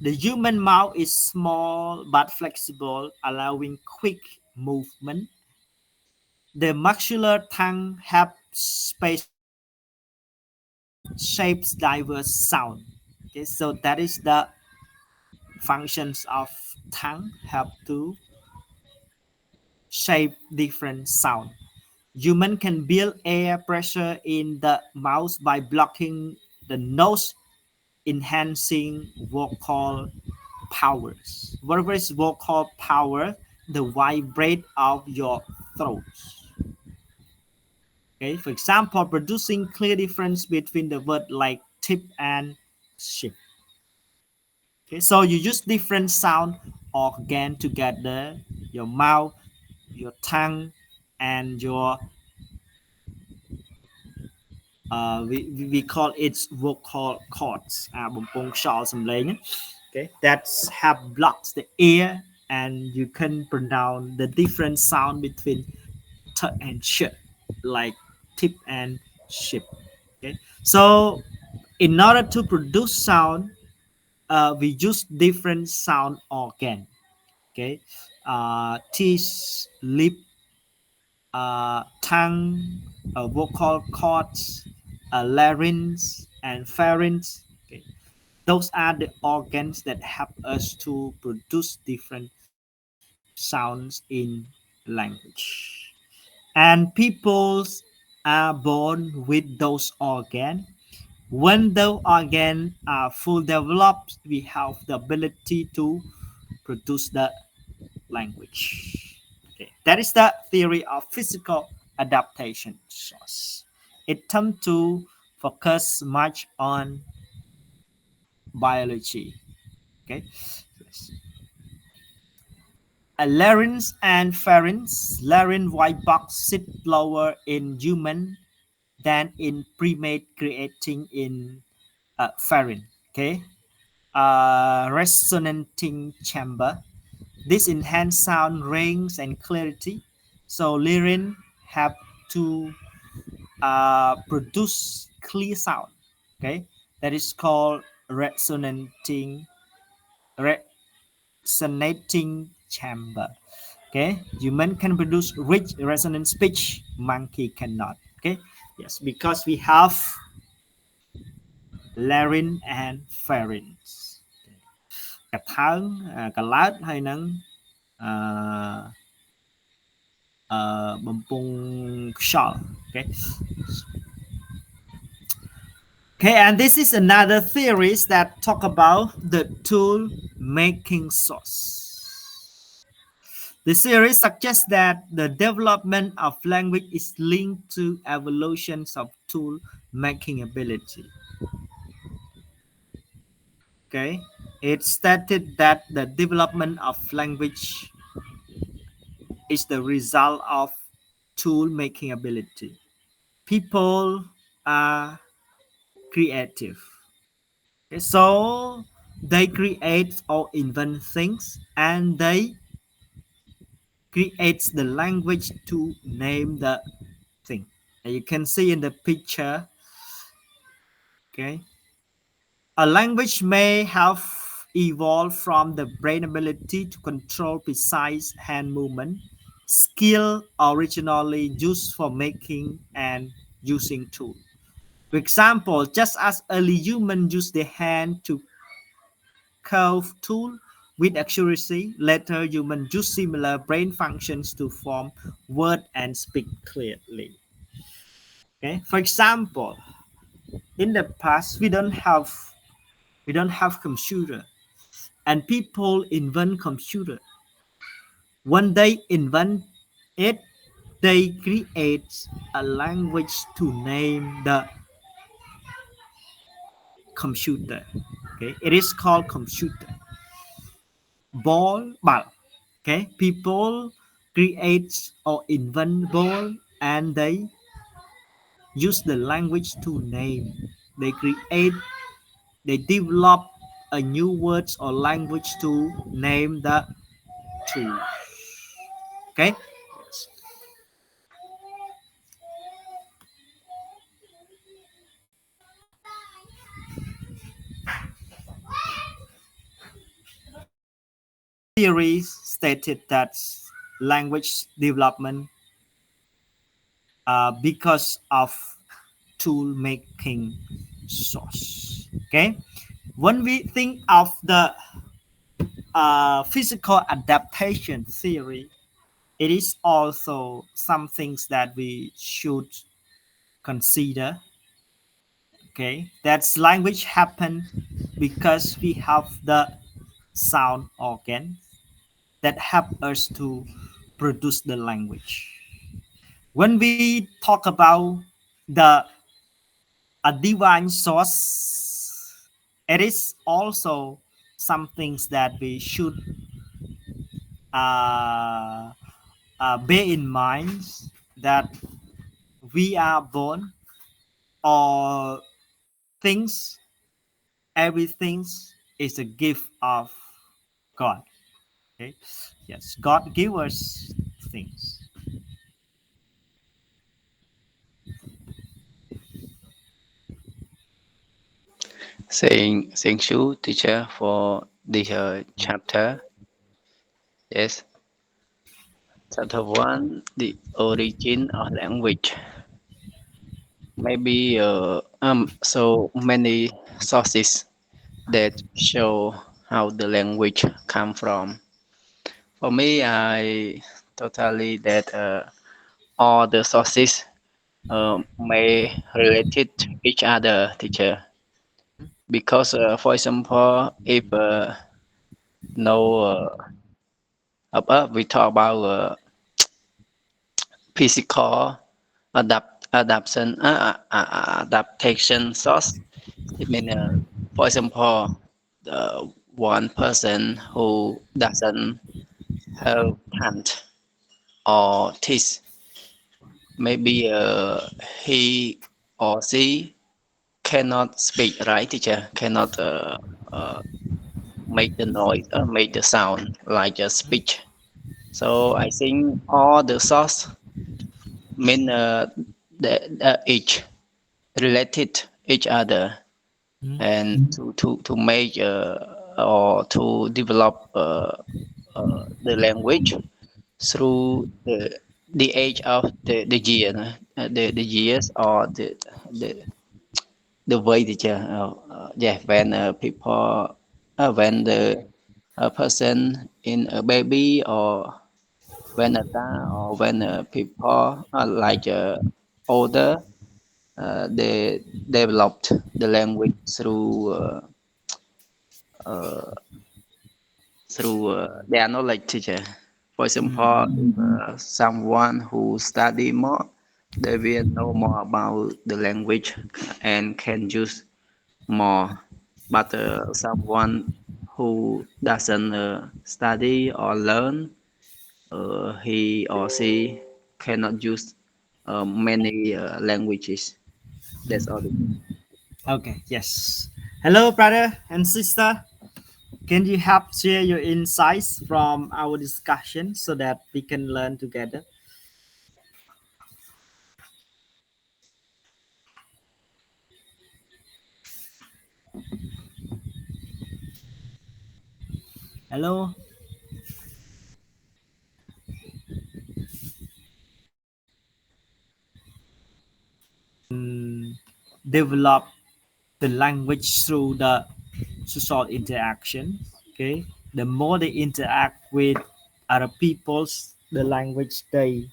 Speaker 1: The human mouth is small but flexible, allowing quick movement. The muscular tongue have special shapes, diverse sound. Okay, so that is the functions of tongue, help to shape different sound. Human can build air pressure in the mouth by blocking the nose, enhancing vocal powers. Whatever is vocal power, the vibrate of your throat. Okay, for example, producing clear difference between the word like tip and ship. Okay, so you use different sound organ together, your mouth, your tongue, and your we call it vocal cords បំពង់ខ្យល់សំឡេង okay, that's have blocks the ear, and you can pronounce the different sound between t and sh, like tip and ship. Okay, so in order to produce sound, we use different sound organ. Okay, teeth, lip, tongue, vocal cords, larynx, and pharynx. Okay. Those are the organs that help us to produce different sounds in language. And peoples are born with those organs. When those organs are full developed, we have the ability to produce the language. Okay, that is the theory of physical adaptation source. It tends to focus much on biology. Okay, yes. A larynx and pharynx. Larynx white box sit lower in human than in primate, creating in pharynx. Okay, resonating chamber. This enhance sound range and clarity. So larynx have to produce clear sound. Okay, that is called resonating chamber. Okay, human can produce rich resonant speech, monkey cannot. Okay, yes, because we have larynx and pharynx. កថើងកឡោតហើយនឹងអឺបំពង់ខ្យល់ okay. Okay, and this is another theories that talk about the tool making source. The theory suggests that the development of language is linked to evolutions of tool making ability. Okay, it stated that the development of language is the result of tool making ability. People are creative. Okay, so they create or invent things and they create the language to name the thing. And you can see in the picture, okay, a language may have evolved from the brain ability to control precise hand movement, skill originally used for making and using tools. For example, just as early humans used their hand to carve tool with accuracy, later humans use similar brain functions to form word and speak clearly. Okay, for example, in the past we don't have computer, and people invent computer. When they invent it, they create a language to name the computer. Okay, it is called computer. Ball. Okay, people create or invent ball, and they use the language to name. They create, they develop a new words or language to name the tool. Okay. Theory stated that language development because of tool making source. Okay, when we think of the physical adaptation theory, it is also some things that we should consider. Okay, that's language happen because we have the sound organ that help us to produce the language. When we talk about the a divine source, it is also some things that we should uh, bear in mind, that we are born or things, everything is a gift of God. Okay, yes, God give us things.
Speaker 3: Thank you, teacher, for this chapter. Yes, chapter one, the origin of language. Maybe so many sources that show how the language come from. For me, I totally that all the sources may related to each other, teacher. Because, for example, if no we talk about physical adaptation source. It means, for example, the one person who doesn't have hand or teeth, maybe he or she cannot speak, right, teacher? Cannot uh, make the noise, make the sound like a speech. So I think all the source mean each related each other, and to make or to develop the language through the age of the year, the years or the way teacher. Yeah, when people when the a person in a baby, or when a or when people are like older, they developed the language uh, through their knowledge, teacher. For example, if someone who study more, they will know more about the language and can use more. But someone who doesn't study or learn, he or she cannot use many languages. That's all.
Speaker 1: Okay, yes. Hello, brother and sister. Can you help share your insights from our discussion so that we can learn together? Hello. Develop the language through the social interaction. Okay, the more they interact with other people's, the language the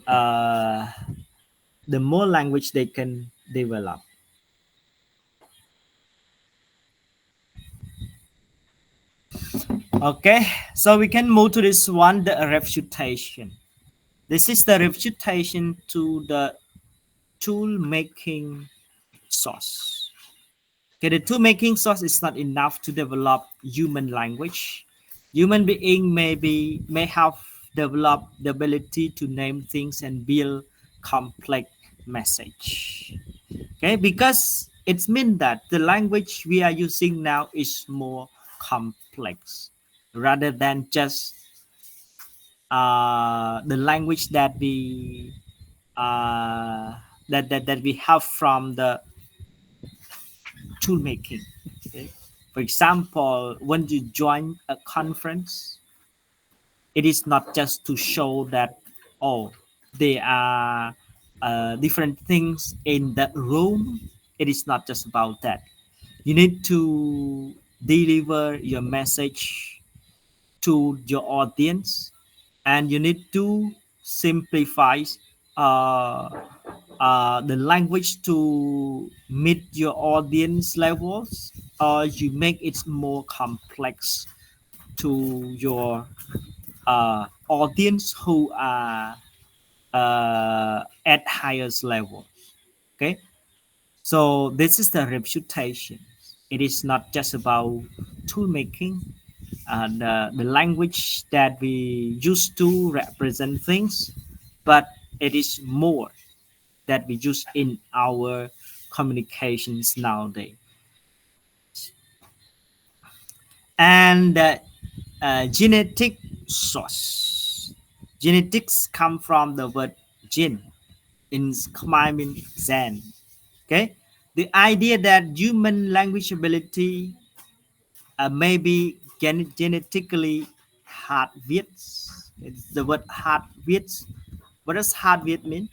Speaker 1: uh the more language they can develop. Okay, so we can move to this one, the refutation. This is the refutation to the tool making source. Okay, the tool making source is not enough to develop human language. Human being may have developed the ability to name things and build complex message. Okay, because it means that the language we are using now is more complex rather than just the language that uh, we have from the tool making. Okay? For example, when you join a conference, it is not just to show that, oh, there are different things in the room. It is not just about that. You need to deliver your message to your audience, and you need to simplify uh, the language to meet your audience levels, or you make it more complex to your audience who are at highest level. Okay, so this is the reputation. It is not just about tool making, the language that we use to represent things, but it is more that we use in our communications nowadays. And genetic source. Genetics come from the word gene in Khmer means Zen. Okay, the idea that human language ability may be genetically hardwired. It's the word hardwired. What does hardwired mean?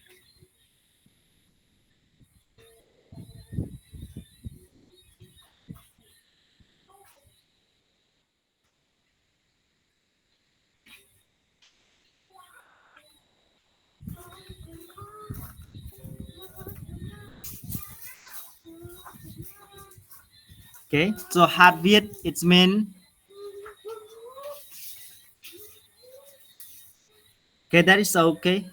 Speaker 1: Okay, so hardwired it's mean. Okay, that is okay.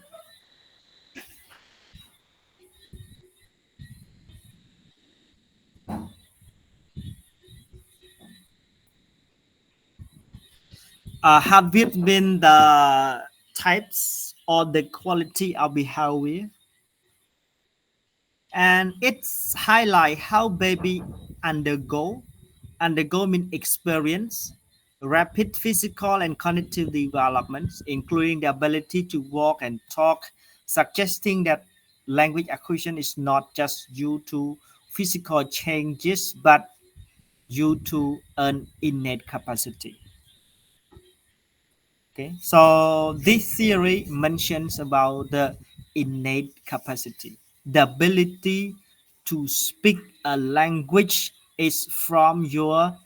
Speaker 1: Have it been the types or the quality of behavior, and it's highlight how baby undergo undergo mean experience rapid physical and cognitive developments, including the ability to walk and talk, suggesting that language acquisition is not just due to physical changes but due to an innate capacity. Okay, so this theory mentions about the innate capacity, the ability to speak a language is from your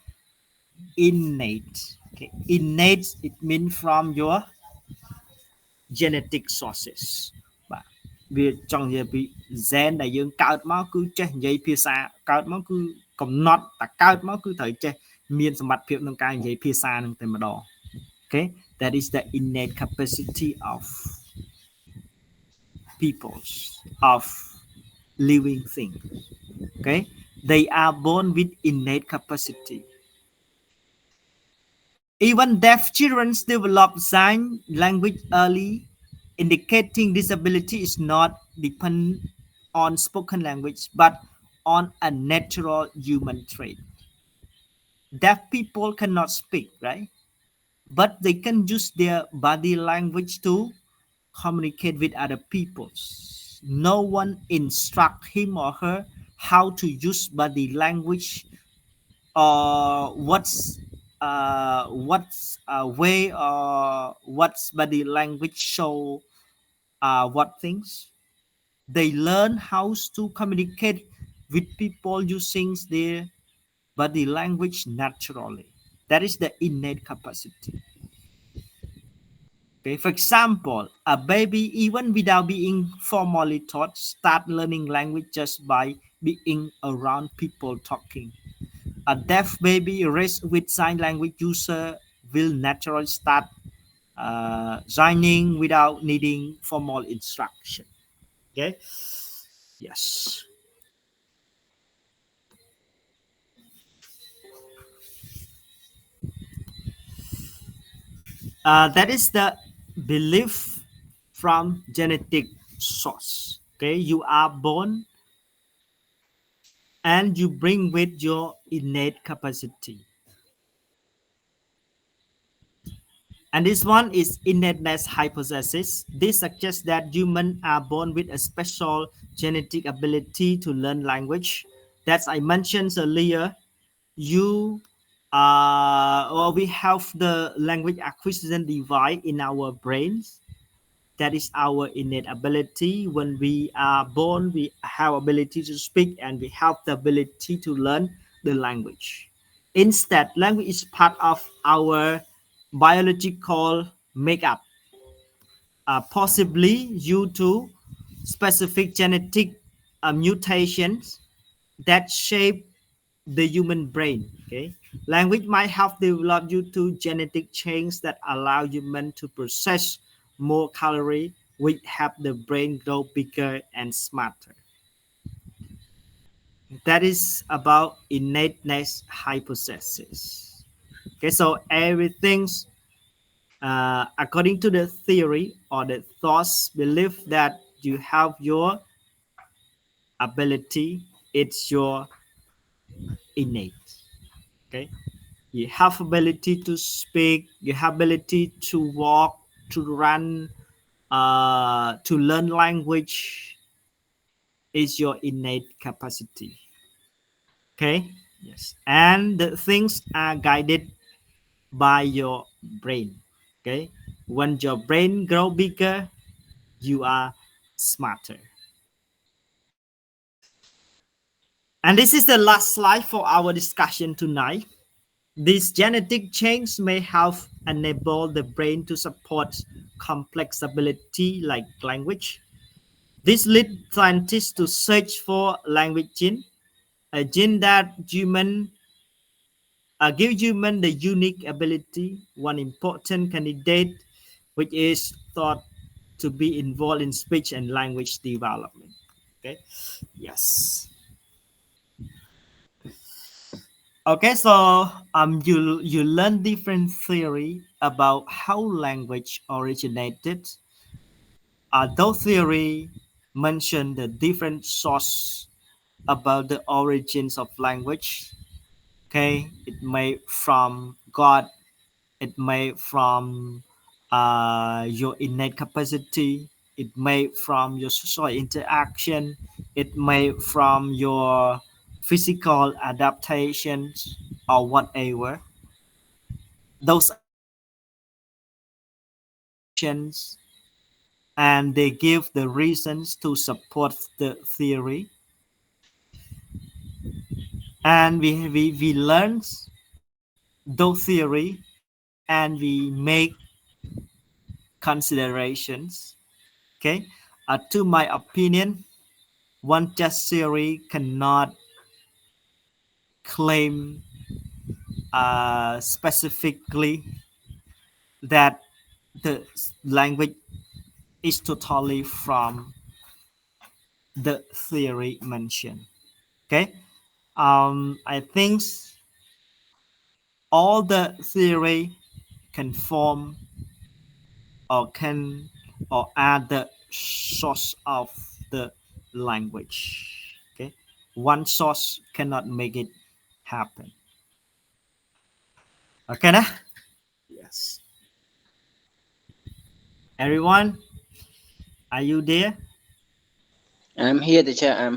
Speaker 1: innate. Okay, innate it means from your genetic sources បាទវាចង់និយាយពី gen ដែលយើងកើតមកគឺចេះនិយាយភាសាកើតមកគឺកំណត់តែកើតមកគឺត្រូវចេះមានសមត្ថភាពក្នុងការនិយាយភាសានឹងតែម្ដង okay, that is the innate capacity of peoples, of living things. Okay, they are born with innate capacity. Even deaf children develop sign language early indicating disability is not dependent on spoken language but on a natural human trait. Deaf people cannot speak, right? But they can use their body language to communicate with other peoples. No one instruct him or her how to use body language or what's a way or what's body language show what things. They learn how to communicate with people using their body language naturally. That is the innate capacity. Okay, for example, a baby, even without being formally taught, start learning language just by being around people talking. A deaf baby raised with sign language user will naturally start signing without needing formal instruction. Okay. Yes. That is the belief from genetic source. Okay, you are born and you bring with your innate capacity. And this one is innateness hypothesis. This suggests that humans are born with a special genetic ability to learn language. That I mentioned earlier, you or we have the language acquisition device in our brains. That is our innate ability. When we are born, we have ability to speak and we have the ability to learn the language. Instead, language is part of our biological makeup, possibly due to specific genetic mutations that shape the human brain. Okay, language might have developed due to genetic change that allow human to process more calorie, which help the brain grow bigger and smarter. That is about innateness hypothesis. Okay, so everything's according to the theory or the thoughts belief that you have your ability, it's your innate. Okay, you have ability to speak, you have ability to walk, to run, to learn language is your innate capacity. Okay, yes, and the things are guided by your brain. Okay, when your brain grow bigger, you are smarter. And this is the last slide for our discussion tonight. These genetic changes may have enabled the brain to support complex ability like language. This leads scientists to search for language gene, a gene that give human the unique ability. One important candidate, which is thought to be involved in speech and language development. Okay, yes. Okay, so you learn different theory about how language originated. Those theory mention the different source about the origins of language. Okay, it may from God, it may from your innate capacity, it may from your social interaction, it may from your physical adaptations or whatever. Those are explanations and they give the reasons to support the theory. And we learn those theory and we make considerations. Okay, to my opinion, one test theory cannot claim specifically that the language is totally from the theory mentioned. Okay, I think all the theory can form or can or are the source of the language. Okay, one source cannot make it happen. Okay, nah? Yes. Everyone, are you there?
Speaker 3: I'm here, teacher. I'm